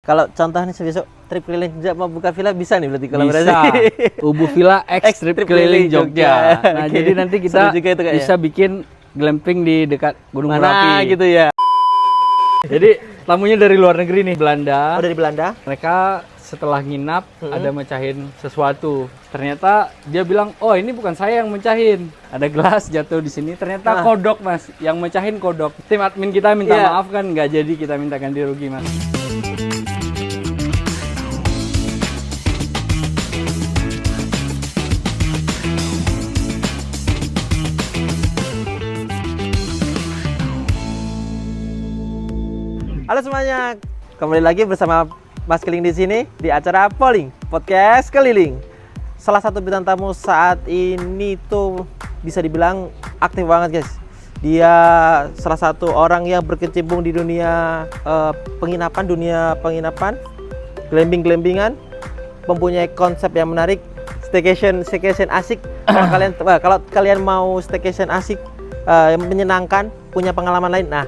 Kalau contoh nih besok trip keliling Jogja mau buka villa bisa nih berarti kolaborasi. Bisa. Ubu Villa X trip keliling Jogja. Nah, Oke. jadi nanti kita Seru juga itu, Kak, bisa bikin glamping di dekat Gunung Mana Merapi. gitu ya. Jadi tamunya dari luar negeri nih, Belanda. Oh, dari Belanda. Mereka setelah nginap ada mecahin sesuatu. Ternyata dia bilang, "Oh, ini bukan saya yang mecahin. Ada gelas jatuh di sini." Ternyata kodok, Mas. Yang mecahin kodok. Tim admin kita minta Iya. maaf kan, nggak jadi kita minta ganti rugi, Mas. Halo semuanya, kembali lagi bersama Mas Keling di sini di acara Polling Podcast Keliling. Salah satu bintang tamu saat ini tuh bisa dibilang aktif banget, guys. Dia salah satu orang yang berkecimpung di dunia penginapan, glamping-glampingan, mempunyai konsep yang menarik, staycation asik. Kalau kalian mau staycation asik, yang menyenangkan, punya pengalaman lain, nah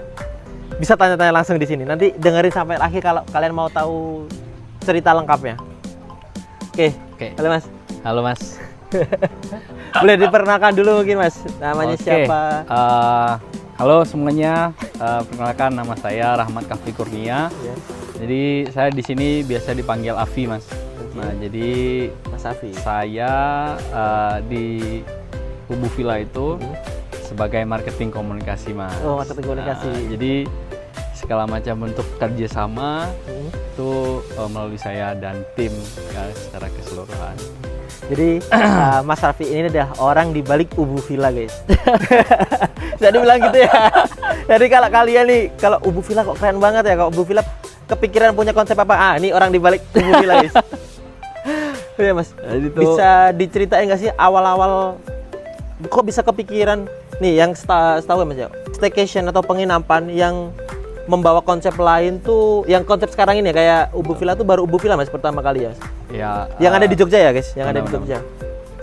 bisa tanya-tanya langsung di sini. Nanti dengerin sampai akhir kalau kalian mau tahu cerita lengkapnya. Oke. Halo Mas. Halo, Mas. Boleh diperkenalkan dulu mungkin Mas. Namanya siapa? Halo semuanya. Perkenalkan, nama saya Rahmat Kaffi Kurnia. Ya. Jadi saya di sini biasa dipanggil Afi, Mas. Nah, jadi Mas Afi. saya di Ubu Villa itu sebagai marketing komunikasi, Mas. Oh, marketing komunikasi. Nah, jadi segala macam bentuk kerjasama itu melalui saya dan tim ya, secara keseluruhan. Jadi Mas Afi ini adalah orang di balik Ubu Villa, guys. Jadi bilang gitu ya. Jadi kalau kalian nih, kalau Ubu Villa kok keren banget ya. Kalau Ubu Villa kepikiran punya konsep apa? Ah, ini orang di balik Ubu Villa, guys. Iya, Mas. Jadi Bisa diceritain nggak sih awal-awal kok bisa kepikiran nih yang setahu Mas ya, staycation atau penginapan yang membawa konsep lain tuh, yang konsep sekarang ini ya, kayak Ubu Villa tuh baru Ubu Villa Mas pertama kali ya. Ya, Yang ada di Jogja ya, guys, yang ada di benar-benar. Jogja.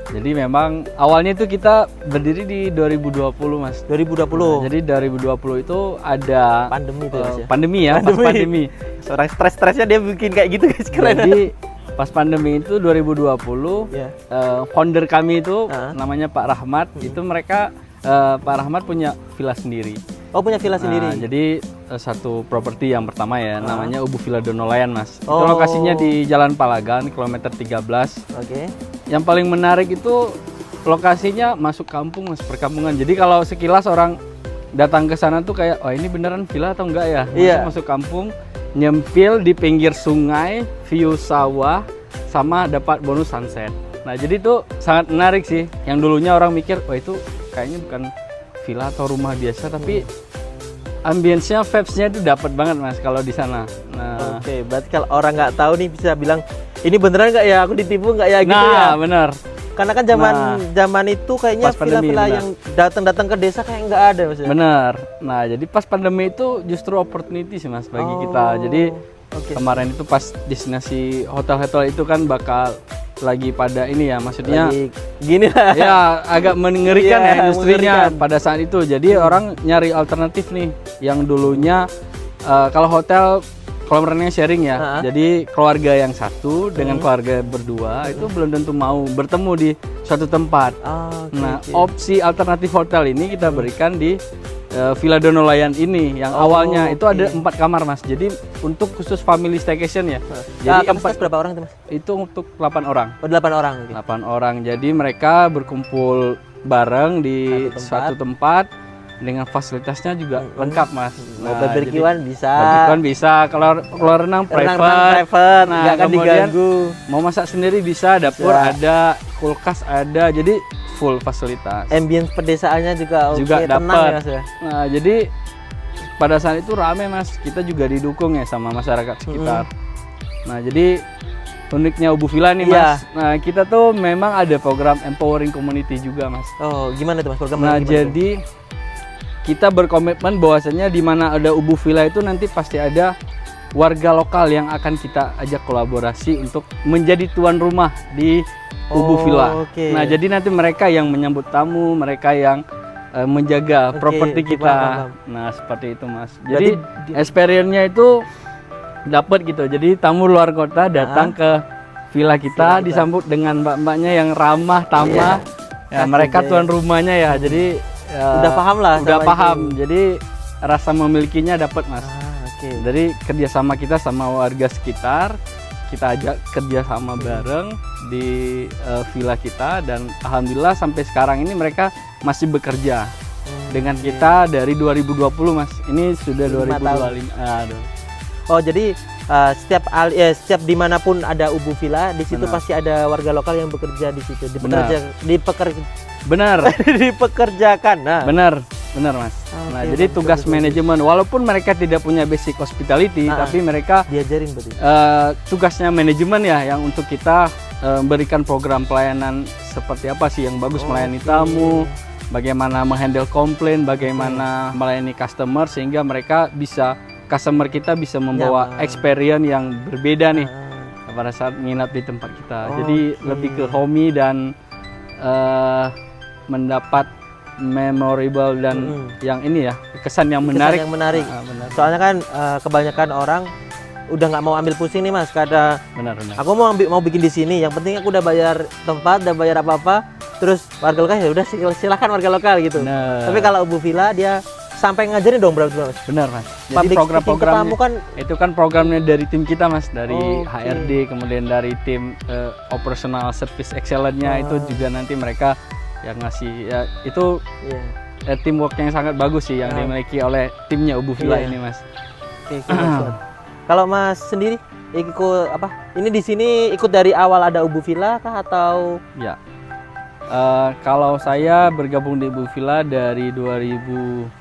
Jadi memang awalnya itu kita berdiri di 2020, Mas. 2020. Nah, jadi 2020 itu ada Pandemi tuh, Mas, ya? pandemi ya, pas pandemi. Seorang stres-stresnya dia bikin kayak gitu, guys, keren. Jadi pas pandemi itu 2020, Ya. founder kami itu namanya Pak Rahmat. Itu mereka Pak Rahmat punya villa sendiri. Oh, punya villa Nah, sendiri. jadi satu properti yang pertama ya, namanya Ubu Villa Donolayan, Mas. Itu Oh. lokasinya di Jalan Palagan, kilometer 13. Oke. Yang paling menarik itu lokasinya masuk kampung, Mas, perkampungan. Jadi kalau sekilas orang datang ke sana tuh kayak, oh ini beneran villa atau enggak ya? Iya. Masuk kampung, nyempil di pinggir sungai, view sawah, sama dapat bonus sunset. Nah, jadi itu sangat menarik sih. Yang dulunya orang mikir, oh itu kayaknya bukan villa atau rumah biasa, tapi ambience-nya, vibes-nya itu dapat banget, Mas, kalau di sana. Nah, Oke, berarti kalau orang nggak tahu nih bisa bilang, ini beneran nggak ya? Aku ditipu nggak ya? Gitu ya. bener. Karena kan zaman itu kayaknya Pas pandemi, villa-villa benar. yang datang ke desa kayak nggak ada, Mas. Ya? Bener. Nah, jadi pas pandemi itu justru opportunity sih, Mas, bagi kita. Jadi oke. kemarin itu pas destinasi hotel-hotel itu kan bakal lagi pada ini ya, maksudnya Lagi gini lah. ya agak mengerikan Iya, ya industrinya mengerikan. pada saat itu. Jadi orang nyari alternatif nih, yang dulunya kalau hotel kolam renangnya sharing ya. Jadi keluarga yang satu dengan keluarga berdua itu belum tentu mau bertemu di suatu tempat. Oke, Nah, oke. opsi alternatif hotel ini kita berikan di Villa Donolayan ini yang awalnya itu ada 4 kamar, Mas. Jadi untuk khusus family staycation ya. Jadi kapasitas berapa orang itu, Mas? itu untuk 8 orang. Oh, 8 orang. Oke. 8 orang. Jadi mereka berkumpul bareng di suatu tempat dengan fasilitasnya juga lengkap, Mas. Mau barbekyuan bisa. Barbekyuan bisa, kalau renang Renang private. private, Nah, nggak akan kemudian diganggu. mau masak sendiri bisa, dapur Bisa. ada, kulkas ada. Jadi full fasilitas. Ambience pedesaannya juga oke, Juga tenang dapat. ya, Mas ya. Nah, jadi pada saat itu rame, Mas. Kita juga didukung ya sama masyarakat sekitar. Nah, jadi uniknya Ubu Villa nih, Iya. Mas. Nah, kita tuh memang ada program empowering community juga, Mas. Oh, gimana tuh, Mas, program? Nah, gimana tuh? jadi kita berkomitmen bahwasanya di mana ada Ubu Villa itu nanti pasti ada warga lokal yang akan kita ajak kolaborasi untuk menjadi tuan rumah di Ubu Villa. Oke. Nah, jadi nanti mereka yang menyambut tamu, mereka yang menjaga Oke, properti oke, kita. paham. Nah, seperti itu, Mas. Berarti Jadi experience-nya itu dapat gitu. Jadi tamu luar kota datang ke villa kita, disambut dengan mbak-mbaknya yang ramah, tamah. Ya, mereka tuan rumahnya ya. Jadi udah paham lah. Udah sama paham. itu. Jadi rasa memilikinya dapat, Mas. Oke. Dari kerjasama kita sama warga sekitar, kita ajak kerjasama bareng di villa kita, dan alhamdulillah sampai sekarang ini mereka masih bekerja dengan kita dari 2020, Mas. Ini sudah 2025. Aduh. Oh, jadi setiap dimanapun ada Ubu Villa, di situ pasti ada warga lokal yang bekerja di situ, Benar. dipekerjakan. Nah, benar, Mas. Nah, jadi tugas manajemen, walaupun mereka tidak punya basic hospitality, tapi mereka diajarin berarti. Tugasnya manajemen ya, yang untuk kita memberikan program pelayanan seperti apa sih yang bagus melayani tamu, bagaimana menghandle komplain, bagaimana melayani customer, sehingga customer kita bisa membawa experience yang berbeda nih pada saat menginap di tempat kita. Jadi lebih ke homey dan mendapat memorable dan yang ini ya, kesan yang menarik. Kesan yang menarik. Soalnya kan kebanyakan orang udah nggak mau ambil pusing nih, Mas. Benar. Aku mau bikin di sini. Yang penting aku udah bayar tempat, udah bayar apa-apa. Terus warga lokal ya udah silakan warga lokal gitu. Tapi kalau Ubu Villa dia sampai ngajarin dong berarti, Mas. Benar, Mas. Jadi program-programnya kan itu kan programnya dari tim kita, Mas, dari HRD, kemudian dari tim operational service excellence-nya itu juga nanti mereka yang ngasih ya, itu teamwork yang sangat bagus sih yang dimiliki oleh timnya Ubu Villa ini, Mas. Oke, kalau Mas sendiri ikut apa? Ini di sini ikut dari awal ada Ubu Villa kah atau? Ya. Kalau saya bergabung di Ubu Villa dari 2020,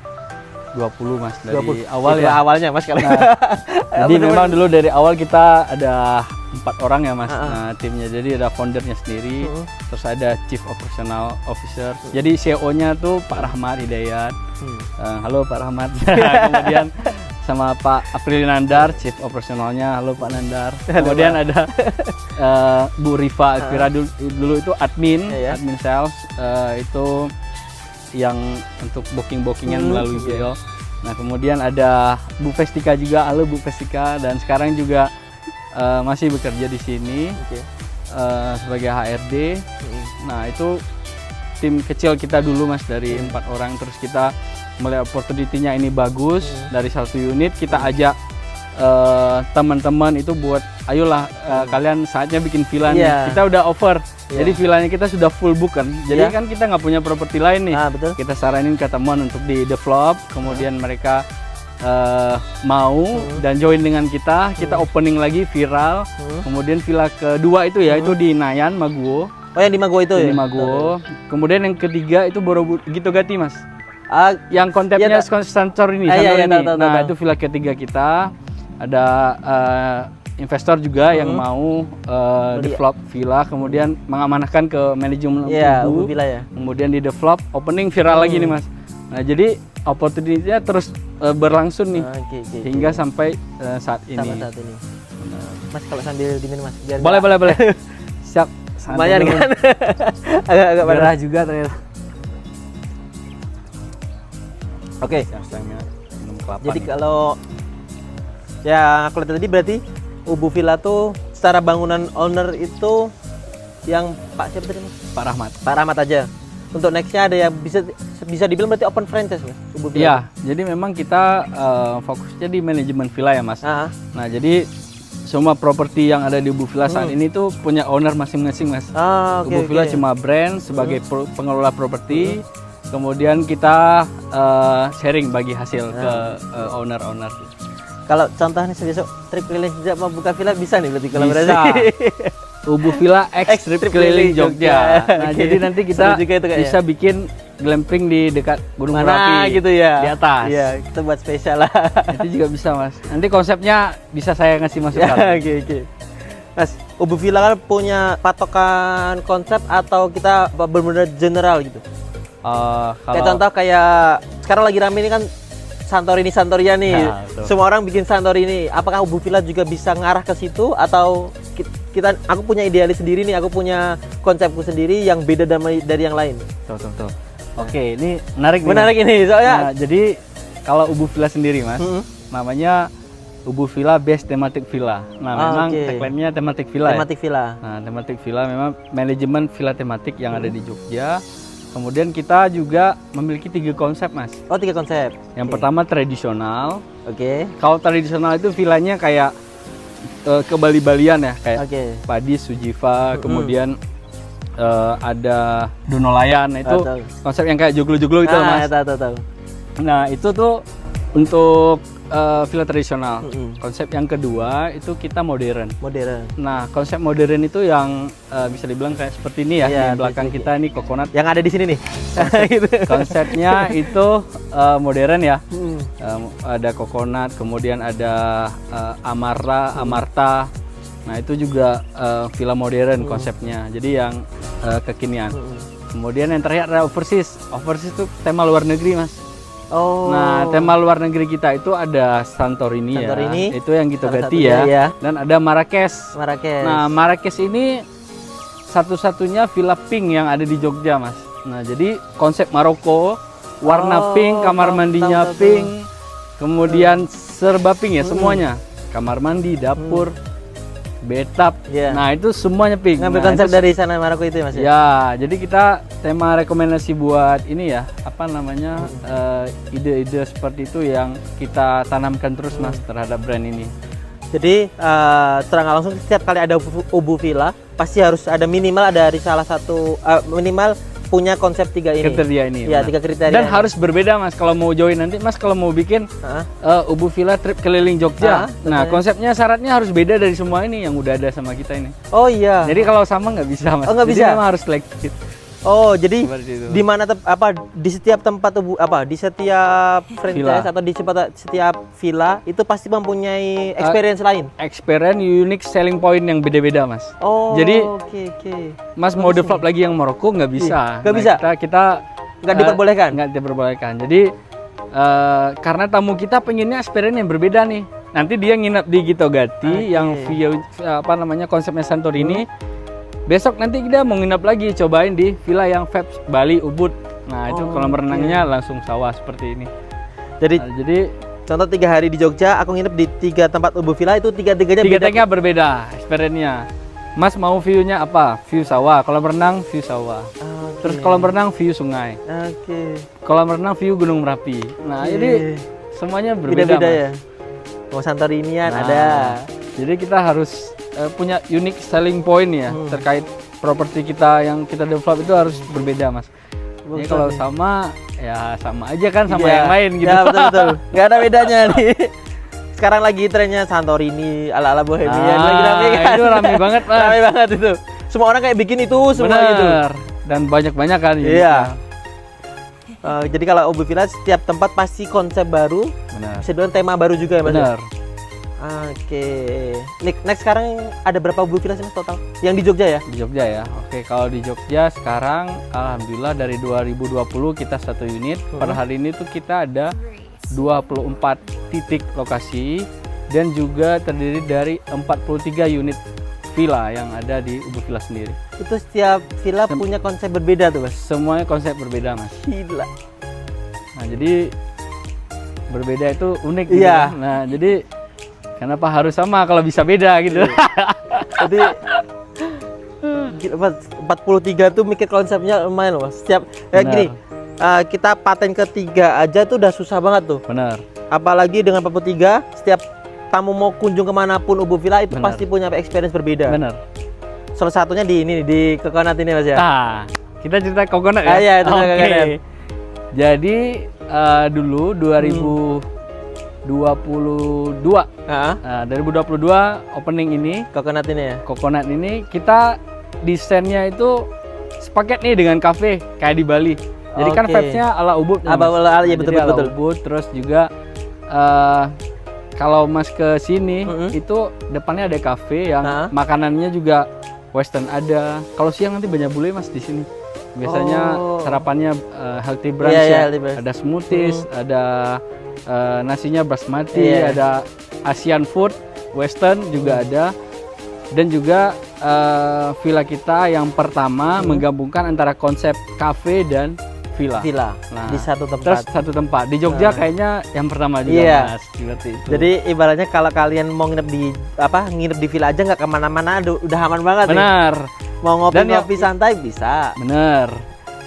Mas, dari 20. awal itu ya. Awalnya, Mas, kalau. Jadi memang dulu dari awal kita ada 4 orang ya, Mas. Nah, timnya jadi ada foundernya sendiri, terus ada chief operational officer. Jadi CEO-nya tuh Pak Rahmat Hidayat. Halo Pak Rahmat. Kemudian sama Pak April Nandar, chief operationalnya. Halo Pak Nandar. Kemudian ada Bu Rifa Elvira, dulu itu admin sales, itu yang untuk bookingan melalui beliau. Nah, kemudian ada Bu Festika juga. Halo Bu Festika, dan sekarang juga masih bekerja di sini sebagai HRD. Nah, itu tim kecil kita dulu, Mas, dari 4 orang. Terus kita melihat opportunity-nya ini bagus, dari satu unit kita ajak teman-teman itu buat ayolah kalian saatnya bikin villa nih. Kita udah offer. Jadi villanya kita sudah full book kan. Jadi kan kita nggak punya properti lain nih. Betul. Kita saranin ke teman untuk di develop, kemudian mereka mau dan join dengan kita. Kita opening lagi viral. Kemudian villa kedua itu ya itu di Nayan Maguwo. Oh, yang di Maguwo itu ya? Di Maguwo. Kemudian yang ketiga itu Borobudur Gitogati, Mas. Yang konsepnya Santorini. Nah, itu villa ketiga kita. Ada investor juga yang mau develop villa, kemudian mengamanahkan ke manajemen Ubu Villa ya. Kemudian di develop, opening viral lagi nih, Mas. Nah, jadi opportunity-nya terus berlangsung nih hingga sampai saat ini. Mas, kalau sambil diminum, Mas, biar boleh. Siap. Lumayan kan? agak merah juga ternyata. Oke. Jadi kalau ya aku lihat tadi berarti Ubu Villa tuh secara bangunan owner itu yang Pak siapa tadi, Mas? Pak Rahmat aja. Untuk nextnya ada yang bisa dibilang berarti open franchise, Mas, Ubu Villa. Iya, jadi memang kita fokusnya di manajemen villa ya, Mas. Nah, jadi semua properti yang ada di Ubu Villa saat ini tuh punya owner masing-masing, Mas. Ubu Villa cuma brand sebagai pengelola properti. Kemudian kita sharing bagi hasil ke owner-owner. Kalau contohnya besok trip keliling Jogja mau buka villa bisa nih berarti kolaborasi. Bisa. Ubu Villa X trip keliling Jogja. Nah, jadi nanti kita bisa bikin glamping di dekat Gunung Merapi gitu ya. Di atas. Iya, kita buat spesial lah. Itu juga bisa, Mas. Nanti konsepnya bisa saya ngasih masukan. Oke. Mas, Ubu Villa kan punya patokan konsep atau kita benar-benar general gitu? Kayak contoh kayak sekarang lagi rame ini kan Santorini nih. Semua orang bikin Santorini. Apakah Ubu Villa juga bisa ngarah ke situ atau aku punya idealis sendiri nih, aku punya konsepku sendiri yang beda dari yang lain. Tuh. Oke, ini menarik ini soalnya. Nah, jadi kalau Ubu Villa sendiri, Mas, namanya Ubud Villa Best Thematic Villa. Nah, memang oke. tagline-nya Thematic Villa ya. Tematik villa. Nah, Thematic Villa memang manajemen villa tematik yang ada di Jogja. Kemudian kita juga memiliki 3 konsep, Mas. Oh, 3 konsep. Yang pertama tradisional. Oke. Kalau tradisional itu villanya kayak ke Bali-Balian ya, kayak Oke. Padi, Sujiva, kemudian ada Donolayan. Nah, itu Tahu. konsep yang kayak joglo-joglo gitu loh, Mas. Tahu. Nah, itu tuh untuk villa tradisional. Mm-mm. Konsep yang kedua itu kita modern. Modern. Nah, konsep modern itu yang bisa dibilang kayak seperti ini ya. Iya, Di belakang di sini. kita ini coconut. Yang ada di sini nih. Gitu. Konsepnya itu modern ya. Mm. Ada coconut, kemudian ada Amarta. Nah, itu juga villa modern konsepnya. Jadi yang kekinian. Kemudian yang terakhir ada overseas. Overseas itu tema luar negeri, Mas. Oh. Nah, tema luar negeri kita itu ada Santorini ya. Santorini. Itu yang kita Salah ganti satunya ya. ya. Dan ada Marrakesh. Marrakesh. Nah, Marrakesh ini satu-satunya villa pink yang ada di Jogja, Mas. Nah, jadi konsep Maroko, warna pink, kamar mandinya tahu. pink, kemudian serba pink ya semuanya. Kamar mandi, dapur, bathtub. Iya. Nah, itu semuanya pink. Ngambil Nah, konsep itu dari sana Maroko itu ya, Mas ya? ya, jadi kita tema rekomendasi buat ini ya, apa namanya, ide-ide seperti itu yang kita tanamkan terus, Mas, terhadap brand ini. Jadi terang langsung setiap kali ada Ubud Villa pasti harus ada minimal dari salah satu minimal punya konsep 3 ini. Kriteria ini. Iya, benar. 3 kriteria. Dan harus berbeda, Mas, kalau mau join nanti, Mas, kalau mau bikin Heeh. Ubud Villa trip keliling Jogja. Nah, betul. konsepnya syaratnya harus beda dari semua ini yang udah ada sama kita ini. Oh iya. Jadi kalau sama nggak bisa, Mas. Oh, nggak Jadi bisa? memang harus selektif. Oh, jadi Seperti itu. di mana di setiap tempat di setiap franchise Villa. atau di setiap villa itu pasti mempunyai experience lain. Experience unique selling point yang beda-beda, Mas. Oh, Jadi oke. Mas mau develop lagi yang Maroko nggak bisa. Nggak bisa? Kita Nggak diperbolehkan? Nggak diperbolehkan. Jadi karena tamu kita pengennya experience yang berbeda nih. Nanti dia nginep di Gito Gatti yang view konsepnya Santorini. Besok nanti kita mau nginep lagi, cobain di villa yang Vibes Bali Ubud. Nah, itu kolam renangnya langsung sawah seperti ini. Jadi Nah, jadi contoh 3 hari di Jogja, aku nginep di 3 tempat Ubud Villa itu 3-3-nya beda. tiga-tiganya berbeda experience-nya. Mas mau view-nya apa? View sawah, kolam renang view sawah. Oke. Terus kolam renang view sungai. Oke. Kolam renang view Gunung Merapi. Nah, Oke. jadi semuanya berbeda, Beda-beda Mas. ya. Mau Santorinian Nah, ada. Jadi kita harus punya unique selling point ya terkait properti kita yang kita develop itu harus berbeda, Mas. Jadi kalau sama ya sama aja kan sama Iya. yang lain gitu. Ya, betul. Nggak ada bedanya nih. Sekarang lagi trennya Santorini ala-ala Bohemian lagi rame kan. Itu rame banget, Mas. Rame banget itu. Semua orang kayak bikin itu semua gitu. Bener. Dan banyak-banyak kan. Iya. Jadi kalau Ubud Villa setiap tempat pasti konsep baru, Benar. bisa dibilang tema baru juga ya, Mas. Benar. Oke. Next sekarang ada berapa Ubud Villa sih, Mas, total? Yang di Jogja ya? Di Jogja ya. Oke, kalau di Jogja sekarang alhamdulillah dari 2020 kita 1 unit. Per hari ini tuh kita ada 24 titik lokasi dan juga terdiri dari 43 unit villa yang ada di Ubud Villa sendiri. Itu setiap villa punya konsep berbeda tuh, Mas. Semuanya konsep berbeda, Mas. Gila. Nah, jadi berbeda itu unik gitu Iya. kan. Nah, jadi kenapa harus sama kalau bisa beda gitu. Jadi gila, 43 tuh mikir konsepnya lumayan loh, Mas. Setiap Benar. gini, kita paten ketiga aja tuh udah susah banget tuh. Benar. Apalagi dengan 43, setiap tamu mau kunjung kemanapun Ubud Villa itu Benar. pasti punya experience berbeda. Benar. Salah satunya di ini di Coconut ini, Mas ya. Nah, kita cerita coconut ya. Iya, itu Oke. coconut. Jadi dulu 2022 2022 opening ini Coconut ini ya. coconut ini kita desainnya itu sepaket nih dengan cafe kayak di Bali. Jadi kan Oke. vibes-nya ala Ubud. nih, Mas. Ala, iya, Nah, betul, jadi ala betul. Ubud, terus juga kalau Mas ke sini itu depannya ada cafe yang makanannya juga western ada. Kalau siang nanti banyak bule, Mas, di sini. Biasanya Oh. sarapannya healthy brunch Iya, iya, ya. healthy brunch. Ada smoothies, ada nasinya basmati, Iya. ada Asian food, western juga ada. Dan juga villa kita yang pertama menggabungkan antara konsep cafe dan villa. Di satu tempat. Terus satu tempat. Di Jogja kayaknya yang pertama juga Iya. Mas, seperti itu. Jadi ibaratnya kalau kalian mau nginep di villa aja nggak kemana-mana, udah aman banget nih. benar. Mau Dan ngopi-ngopi santai bisa. Bener.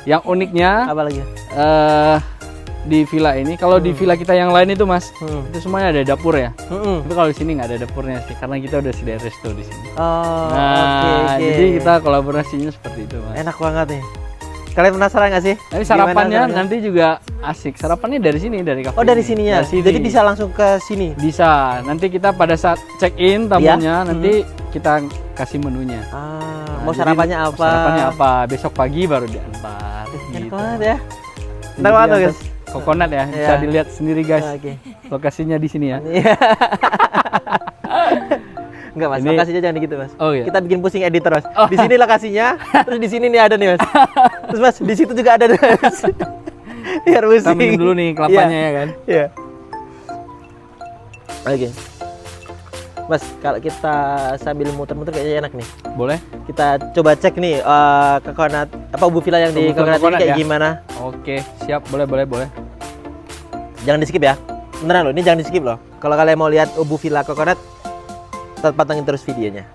Yang uniknya Apa lagi? di villa ini, kalau di villa kita yang lain itu Mas, Hmm. itu semuanya ada dapur ya. Mm-mm. Tapi kalau di sini nggak ada dapurnya sih, karena kita udah sediain resto di sini. Oh, Nah, oke. jadi kita kolaborasinya seperti itu Mas. Enak banget nih. Kalian penasaran nggak sih? Tapi Gimana sarapannya rasanya? nanti juga asik. Sarapannya dari sini, dari kafe. Oh, dari ini. sininya. Dari sini. Jadi bisa langsung ke sini. Bisa. Nanti kita pada saat check in tamunya, Iya. nanti kita kasih menunya. Ah, Nah, mau jadi sarapannya apa? Sarapannya apa? Besok pagi baru diantar. Enak Gitu. banget ya. Jadi Enak banget di guys. atas Coconut ya, bisa Iya. dilihat sendiri guys. Oke. Lokasinya di sini ya. Iya. Enggak mas, Ini- lokasinya jangan gitu mas. Oh iya. Kita bikin pusing editor mas. Di sini lokasinya, terus di sini nih ada nih mas. Terus mas di situ juga ada nih mas. Biar pusing. Kita minum dulu nih kelapanya ya kan. Iya. Oke. Mas, kalau kita sambil muter-muter kayaknya enak nih. Boleh? Kita coba cek nih coconut apa ubu villa yang di Ubu coconut ini coconut kayak ya? gimana. Oke, siap. Boleh. Jangan di skip ya. Beneran loh, ini jangan di skip loh. Kalau kalian mau lihat ubu villa coconut, tetap pantengin terus videonya.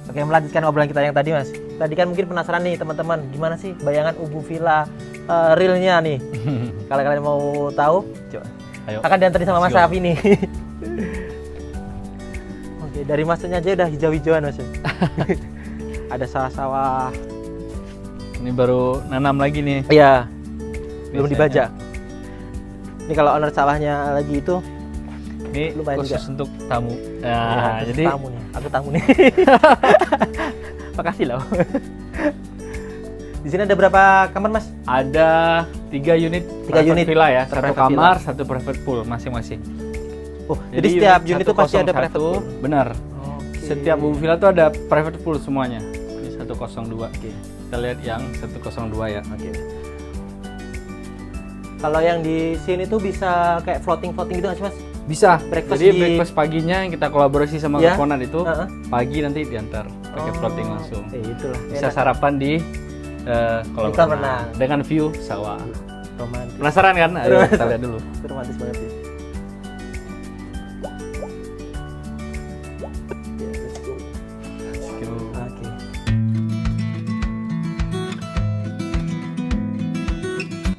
Oke, melanjutkan obrolan kita yang tadi mas. Tadi kan mungkin penasaran nih teman-teman, gimana sih bayangan ubu villa realnya nih. Kalau kalian mau tahu, coba Ayo. akan diantarin sama Mas Let's go. Safi nih. Oke, dari masuknya aja udah hijau-hijauan mas. Ada sawah-sawah. Ini baru nanam lagi nih. Iya, belum Biasanya. dibajak. Ini kalau owner sawahnya lagi itu, Ini Lumayan khusus juga. untuk tamu. ya, Nah, terus jadi tamu nih, aku tamu nih. Makasih loh. Di sini ada berapa kamar mas? ada 3 unit Tiga private unit villa ya, satu private kamar, satu private pool masing-masing. Oh, jadi setiap unit itu pasti ada 101, private pool. Benar. Oke. Setiap ubu villa tuh ada private pool semuanya. Ini 102. Oke. Kita lihat yang 102 ya. Oke. Kalau yang di sini tuh bisa kayak floating gitu nggak sih mas? Bisa. Breakfast Jadi di- breakfast paginya yang kita kolaborasi sama Ya? Coconut itu, Heeh. pagi nanti diantar pakai floating langsung. Itulah. Bisa enak. sarapan di kolam Di kolam renang renang. dengan view sawah. Romantis. Penasaran kan? Ayo Romantis. kita lihat dulu. Itu romantis banget sih. Ya, let's go. Oke.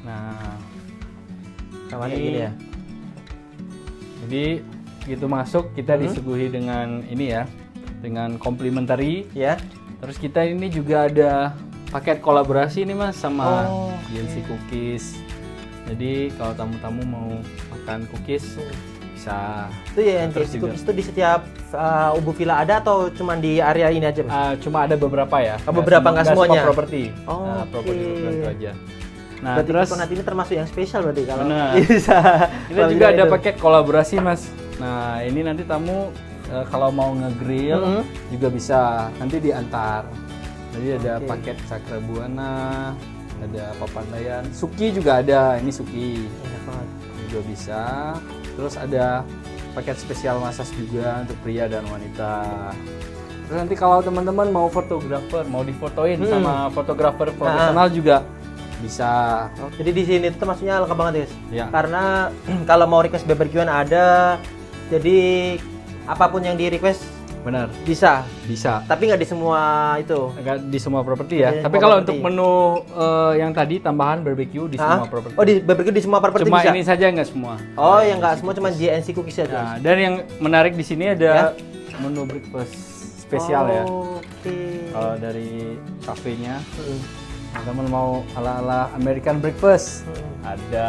Nah, Kamarnya Ini- gini ya. jadi begitu masuk kita disuguhi dengan ini ya, dengan complimentary. Ya. Terus kita ini juga ada paket kolaborasi nih mas sama Oh, GNC Cookies. Jadi kalau tamu-tamu mau makan cookies bisa. Itu ya yang Terus JC juga. Cookies itu di setiap ubu villa ada atau cuma di area ini aja mas? Cuma ada beberapa ya. Oh, beberapa, nggak semuanya? semua properti. Oh, Nah, oke. properti itu aja. Nah, Berarti terus coconut ini termasuk yang spesial berarti kalau Benar. bisa. kita juga ada paket kolaborasi mas. Nah ini nanti tamu kalau mau nge-grill Mhm. juga bisa nanti diantar. Jadi ada Oke. paket Cakra Buana, ada Papandayan, Suki juga ada. Ini Suki Enak banget. juga bisa. Terus ada paket spesial massage juga untuk pria dan wanita. Terus nanti kalau teman-teman mau fotografer, mau difotoin sama fotografer profesional juga bisa. Jadi di sini tuh maksudnya lengkap banget guys. Ya. Karena kalau mau request barbekyuan ada. Jadi apapun yang di request Benar, bisa. bisa. Tapi nggak di semua itu. Nggak di semua properti ya. Di Tapi semua kalau properti. untuk menu yang tadi tambahan barbecue di Hah? semua properti. Oh di barbecue di semua properti Cuma bisa. ini saja nggak semua. Oh yang nggak semua cuma GNC Cookies aja. Nah, dan yang menarik di sini ada menu breakfast spesial ya. Oke. Kalau dari kafenya, Mm. teman mau ala-ala American breakfast, Mm. ada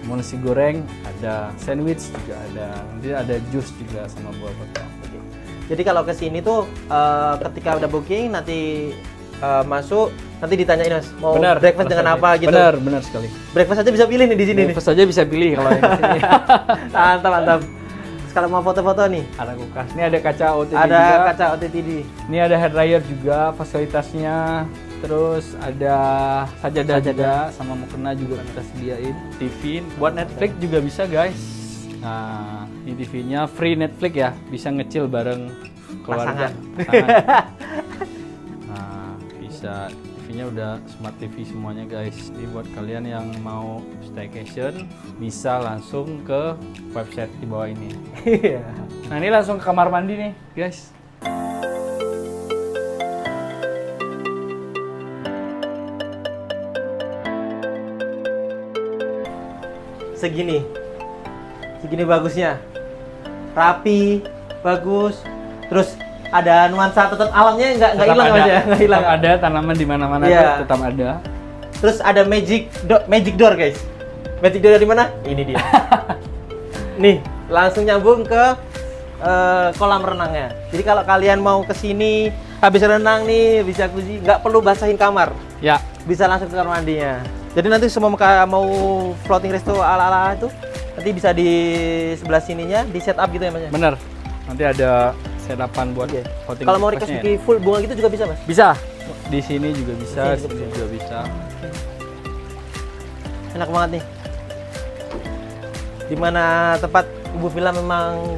nasi goreng, ada sandwich juga ada. Nanti ada jus juga sama buah potong. Oke. Jadi kalau ke sini tuh ketika udah booking nanti masuk nanti ditanyain mas mau breakfast dengan apa gitu. Benar sekali. Breakfast aja bisa pilih nih di sini nih. Breakfast aja bisa pilih kalau yang di sini. Mantap. Terus kalau mau foto-foto nih Ada kulkas. Ini ada kaca OTD ada juga. kaca OTTD. Ini ada hair dryer juga fasilitasnya. Terus ada sajadah juga sama mukena juga kita sediain. TV buat Netflix juga bisa guys. Nah, ini TV-nya free Netflix ya, bisa ngecil bareng keluarga. Pasangan. Nah, bisa TV-nya udah smart TV semuanya guys. Jadi buat kalian yang mau staycation bisa langsung ke website di bawah ini. Nah, ini langsung ke kamar mandi nih, guys. Segini bagusnya, rapi, bagus, terus ada nuansa tetap alamnya nggak hilang aja, nggak hilang. Tetap ada tanaman di mana-mana, Iya. tetap ada. Terus ada magic door guys. Magic door dari mana? Ini dia. Nih, langsung nyambung ke kolam renangnya. Jadi kalau kalian mau ke sini habis renang nih, bisa jacuzzi, nggak perlu basahin kamar. Ya, Bisa langsung ke kamar mandinya. Jadi nanti semua mau floating resto ala-ala itu nanti bisa di sebelah sininya di setup gitu ya Mas. bener. Nanti ada setupan buat Oke. voting Kalau mau request request-nya ya. full bunga gitu juga bisa Mas. Bisa. Di sini juga bisa, Di sini di sini juga bisa. Enak banget nih. Dimana tempat Ubu Villa memang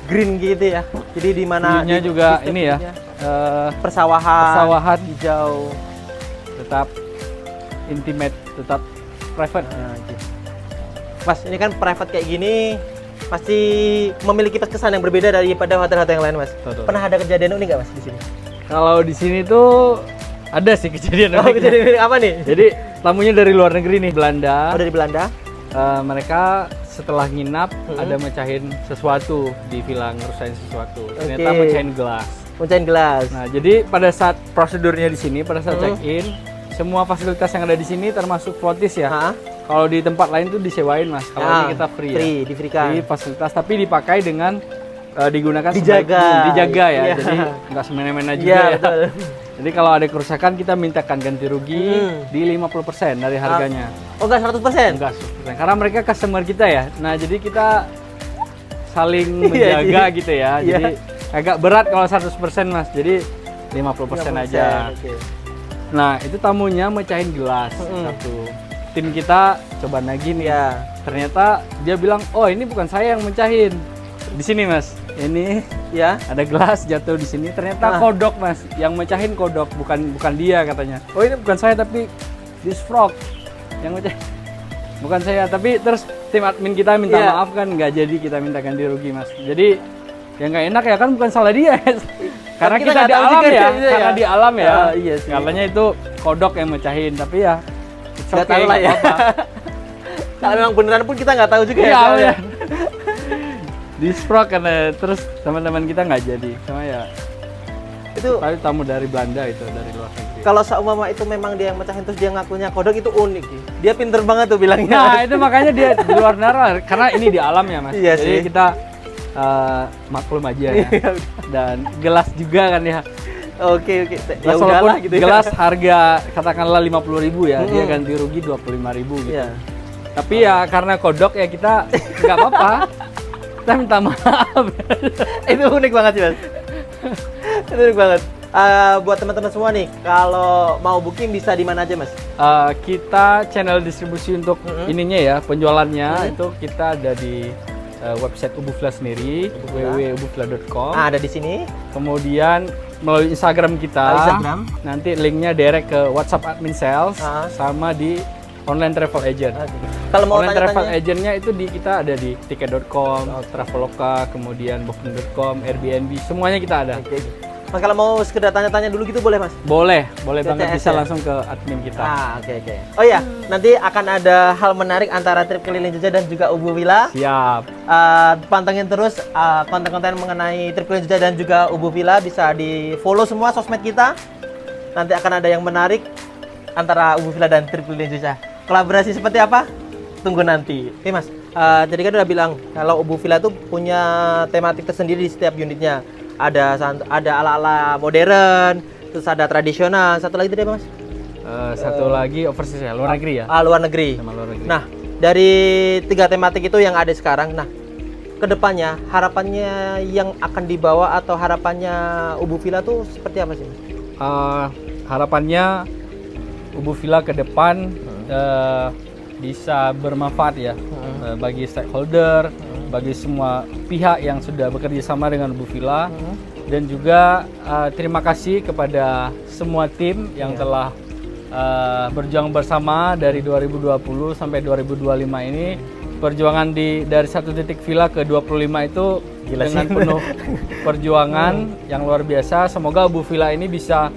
green gitu ya. Jadi di mana View-nya juga ini ya. persawahan, Persawahan. hijau. Tetap intimate, tetap private. Nah, gitu. Mas, ini kan private kayak gini pasti memiliki kesan yang berbeda daripada hotel-hotel yang lain, Mas. Betul. Pernah ada kejadian unik nggak, Mas, di sini? Kalau di sini tuh ada sih kejadian Oh, unik. kejadian unik apa nih? Jadi tamunya dari luar negeri nih, Belanda. Oh, dari Belanda. Mereka setelah nginap ada mecahin sesuatu di villa, ngerusain sesuatu. Ternyata Oke. mecahin gelas. Mecahin gelas. Nah, jadi pada saat prosedurnya di sini, pada saat check-in, semua fasilitas yang ada di sini termasuk floaties ya. Hah? Kalau di tempat lain tuh disewain Mas. Kalau Ah, ini kita free ya. free, di-free-kan. Jadi fasilitas tapi dipakai dengan digunakan Dijaga. sebaik- dijaga ya. Iya. Jadi nggak semena-mena juga Iya, ya. betul. Jadi kalau ada kerusakan kita mintakan ganti rugi di 50% dari harganya. Oh, enggak 100%? Enggak 100%. Karena mereka customer kita ya. Nah, jadi kita saling Iya, menjaga jadi- gitu ya. iya. Jadi agak berat kalau 100% Mas. Jadi 50% aja. Oke. Nah, itu tamunya mecahin gelas satu. Tim kita coba nagih nih. Iya. Ternyata dia bilang, "Oh, ini bukan saya yang mecahin." Di sini, Mas. Ini Ya. ada gelas jatuh di sini. Ternyata kodok, Mas. Yang mecahin kodok, bukan dia katanya. "Oh, ini bukan saya tapi this frog yang mecahin." Bukan saya, tapi terus tim admin kita minta Iya. maaf kan, nggak jadi kita minta ganti rugi, Mas. Jadi yang nggak enak ya kan bukan salah dia. Karena kita kita nggak di tahu alam juga ya, gitu ya. karena di alam ya. Ah, iya sih. Katanya itu kodok yang mecahin, tapi ya it's Nggak okay, tahu lah nggak ya. apa-apa. Kalau memang beneran pun kita nggak tahu juga Iya, ya. soalnya. ya. Di sprok karena terus teman-teman kita nggak jadi, sama ya. Itu Tapi tamu dari Belanda itu, dari luar negeri. kalau seumpama itu memang dia yang mecahin terus dia ngakunya kodok itu unik sih. Dia pinter banget tuh bilangnya. Nah, itu makanya dia di luar nalar karena ini di alam ya, Mas. Iya Jadi sih. kita maklum aja ya. Iya. Dan gelas juga kan ya. Oke. Ya Gelas udahlah walaupun gitu ya. gelas harga katakanlah 50.000 ya, dia Mm-mm. ganti rugi 25.000 gitu. Iya. Tapi ya karena kodok ya kita nggak apa-apa. Kita minta maaf. Itu unik banget sih, Mas. Itu unik banget. Buat teman-teman semua nih, kalau mau booking bisa di mana aja, Mas? Kita channel distribusi untuk ininya ya, penjualannya itu kita ada di website Ubu Villa sendiri, www.ubuvilla.com. Ada di sini. Kemudian melalui Instagram kita, Instagram. nanti linknya direct ke WhatsApp admin sales sama di online travel agent. Kalau mau Online travel tanya-tanya, agentnya itu di kita ada di tiket.com, Traveloka, kemudian booking.com, Airbnb, semuanya kita ada. Oke. Mas kalau mau sekedar tanya-tanya dulu gitu boleh, Mas? Boleh banget TTS bisa ya? langsung ke admin kita. Oke. Oh ya, nanti akan ada hal menarik antara trip keliling jejak dan juga Ubu Villa. Siap. Pantengin terus konten-konten mengenai trip keliling jejak dan juga Ubu Villa, bisa di follow semua sosmed kita. Nanti akan ada yang menarik antara Ubu Villa dan trip keliling jejak. Kolaborasi seperti apa? Tunggu nanti. Oke, Mas. Jadi kan udah bilang kalau Ubu Villa tuh punya tematik tersendiri di setiap unitnya. Ada ala-ala modern, terus ada tradisional. Satu lagi tadi apa, Mas? Satu lagi overseas ya, luar negeri ya. Luar negeri. Sama luar negeri. Nah, dari 3 tematik itu yang ada sekarang. Nah, kedepannya harapannya yang akan dibawa atau harapannya Ubu Villa tuh seperti apa sih? Harapannya Ubu Villa ke depan bisa bermanfaat ya bagi stakeholder, bagi semua pihak yang sudah bekerja sama dengan Ubu Villa. Dan juga terima kasih kepada semua tim yang telah berjuang bersama dari 2020 sampai 2025 ini. Perjuangan dari 1 titik villa ke 25 itu gila dengan penuh perjuangan yang luar biasa. Semoga Ubu Villa ini bisa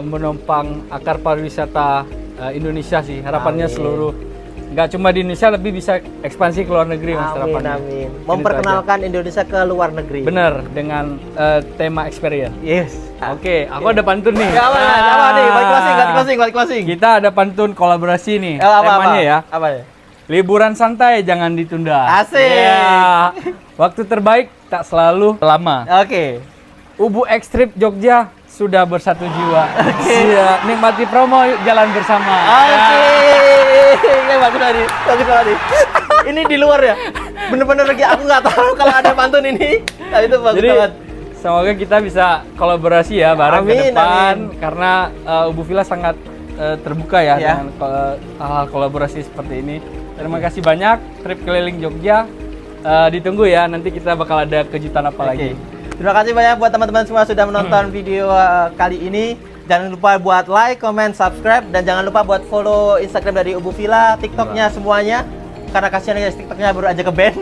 menopang akar pariwisata Indonesia sih. Harapannya seluruh, nggak cuma di Indonesia, lebih bisa ekspansi ke luar negeri, Mas, harapannya. Amin. Memperkenalkan Indonesia ke luar negeri. Bener, dengan tema experience. Yes. Oke, aku ada pantun nih. Ya, apa nih? Balik closing. Kita ada pantun kolaborasi nih. Apa? Temanya ya. Apa ya? Liburan santai jangan ditunda. Asik. Ya. Waktu terbaik tak selalu lama. Oke. Ubu X Trip Jogja sudah bersatu jiwa. Iya, nikmati promo, yuk jalan bersama. Oke. Ya, bagus tadi. Ini di luar ya. Bener-bener lagi aku nggak tahu kalau ada pantun ini. Nah, itu bagus Jadi, banget. semoga kita bisa kolaborasi ya bareng ke Amin, depan. amin. Karena Ubu Villa sangat terbuka ya, Ya. dengan hal-hal kolaborasi seperti ini. Terima kasih banyak, trip keliling Jogja. Ditunggu ya, nanti kita bakal ada kejutan apa lagi. Terima kasih banyak buat teman-teman semua sudah menonton video kali ini. Jangan lupa buat like, comment, subscribe, dan jangan lupa buat follow Instagram dari Ubu Villa, TikToknya semuanya. Karena kasihan guys, TikToknya baru aja ke ban.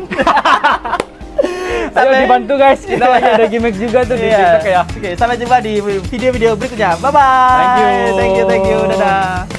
Ayo dibantu guys, kita lagi ada gimmick juga tuh di TikTok ya. Oke, sampai jumpa di video-video berikutnya. Bye bye. Thank you. Dadah.